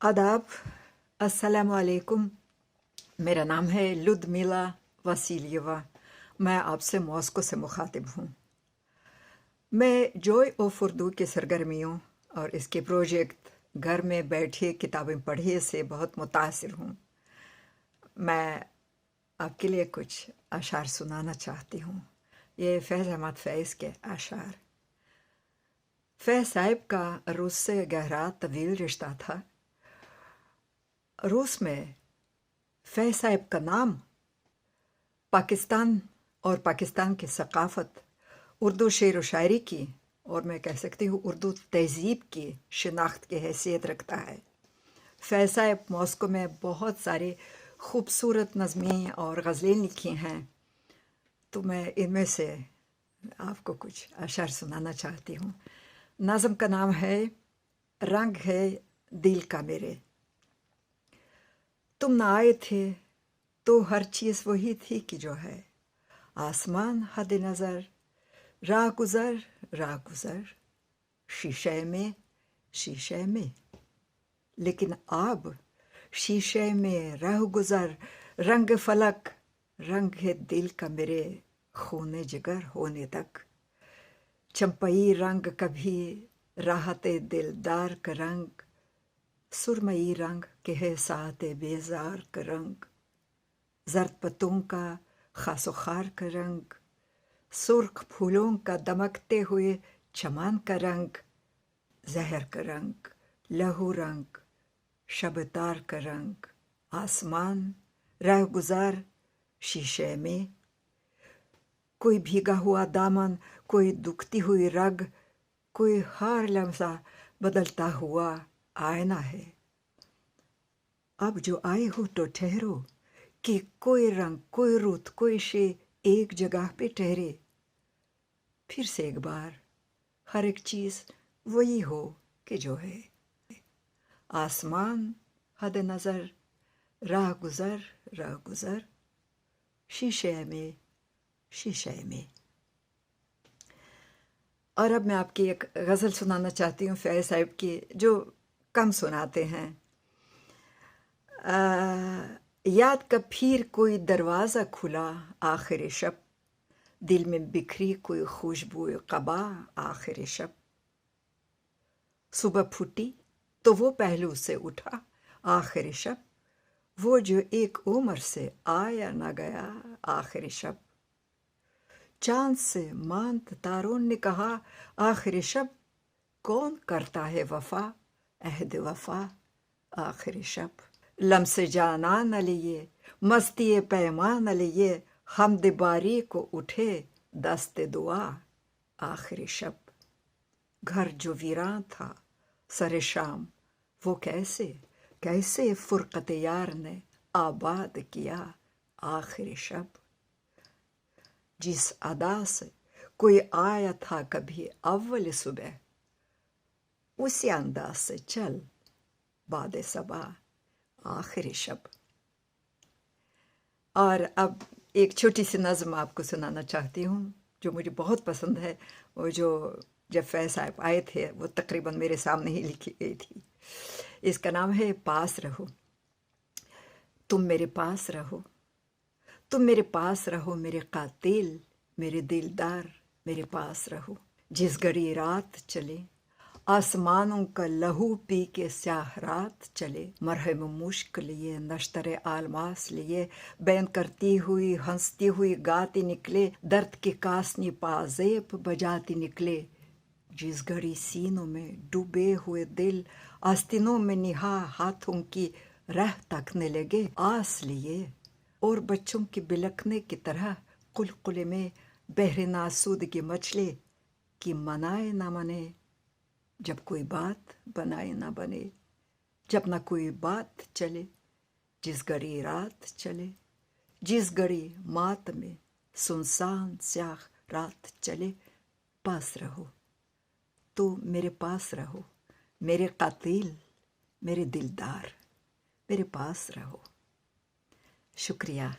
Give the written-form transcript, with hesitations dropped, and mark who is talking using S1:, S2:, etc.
S1: आदाब, अस्सलाम वालेकुम। मेरा नाम है लुदमिला वसीलियवा। मैं आपसे मॉस्को से मुखातिब हूँ। मैं जॉय ऑफ उर्दू के सरगर्मियों और इसके प्रोजेक्ट घर में बैठे किताबें पढ़िए से बहुत मुतासिर हूँ। मैं आपके लिए कुछ अशार सुनाना चाहती हूँ। ये फैज़ अहमद फैज़ के अशार। फैज़ साहिब का रूस से गहरा तवील रिश्ता था। रूस में फैज़ साहिब का नाम पाकिस्तान और पाकिस्तान की सकाफ़त, उर्दू शेर व शायरी की और मैं कह सकती हूँ उर्दू तहज़ीब की शिनाख्त की हैसियत रखता है। फैज़ साहिब मॉस्को में बहुत सारी खूबसूरत नज़में और गज़लें लिखी हैं, तो मैं इनमें से आपको कुछ अशार सुनाना चाहती हूँ। नज़म का नाम है रंग है दिल का मेरे। तुम ना आए थे तो हर चीज़ वही थी कि जो है, आसमान हद नज़र, राह गुज़र, शीशे में, लेकिन अब शीशे में राह गुज़र, रंग फलक, रंग है दिल का मेरे, खूने जिगर होने तक। चंपई रंग कभी राहते दिलदार का रंग, सुरमई रंग के है साते बेजार का रंग, जर्द पत्तों का खासो खार का रंग, सुर्ख फूलों का दमकते हुए चमन का रंग, जहर का रंग, लहू रंग, शबतार का रंग, आसमान रह गुजार शीशे में। कोई भीगा हुआ दामन, कोई दुखती हुई रग, कोई हर लम्हा बदलता हुआ आईना है। अब जो आए हो तो ठहरो कि कोई रंग, कोई रुत, कोई शे एक जगह पे ठहरे। फिर से एक बार हर एक चीज़ वही हो कि जो है, आसमान हद नज़र, राह गुज़र, शीशे में। और अब मैं आपकी एक गज़ल सुनाना चाहती हूँ फैज़ साहिब की, जो कम सुनाते हैं। याद का फिर कोई दरवाज़ा खुला आखिर शब, दिल में बिखरी कोई खुशबू क़बा आखिर शब। सुबह फूटी तो वो पहलू से उठा आखिर शब, वो जो एक उम्र से आया न गया आखिर शब। चांद से मांत तारों ने कहा आखिर शब, कौन करता है वफा अहद वफा आखिर शब। लम्से जाना न लिए, मस्ती पैमा न लिए, हमद बारी को उठे दस्ते दुआ आखिर शब। घर जो वीरान था सरे शाम, वो कैसे फुरकत यार ने आबाद किया आखिर शब। जिस अदा से कोई आया था कभी अव्वल सुबह, उसी अंदाज से चल बाद सबा आखिर शब। और अब एक छोटी सी नज़म आपको सुनाना चाहती हूँ जो मुझे बहुत पसंद है, वो जो जब फैज़ साहिब आए थे वो तकरीबन मेरे सामने ही लिखी गई थी। इसका नाम है पास रहो। तुम मेरे पास रहो, तुम मेरे पास रहो, मेरे कातिल, मेरे दिलदार मेरे पास रहो। जिस घड़ी रात चले आसमानों का लहू पी के स्याह रात चले, मरहम मुश्क लिए नश्तर आलमास लिए, बैन करती हुई हंसती हुई गाती निकले, दर्द के कासनी पाजेब बजाती निकले। जिस घड़ी सीनों में डूबे हुए दिल आस्तीनों में निहा हाथों की राह तकने लगे आस लिए, और बच्चों के बिलखने की तरह कुलकुले में बहरे नासूद की मछली कि मनाए ना मने, जब कोई बात बनाए ना बने, जब ना कोई बात चले। जिस घड़ी रात चले, जिस घड़ी मात में सुनसान स्याह रात चले, पास रहो, तो मेरे पास रहो, मेरे कातिल, मेरे दिलदार मेरे पास रहो। शुक्रिया।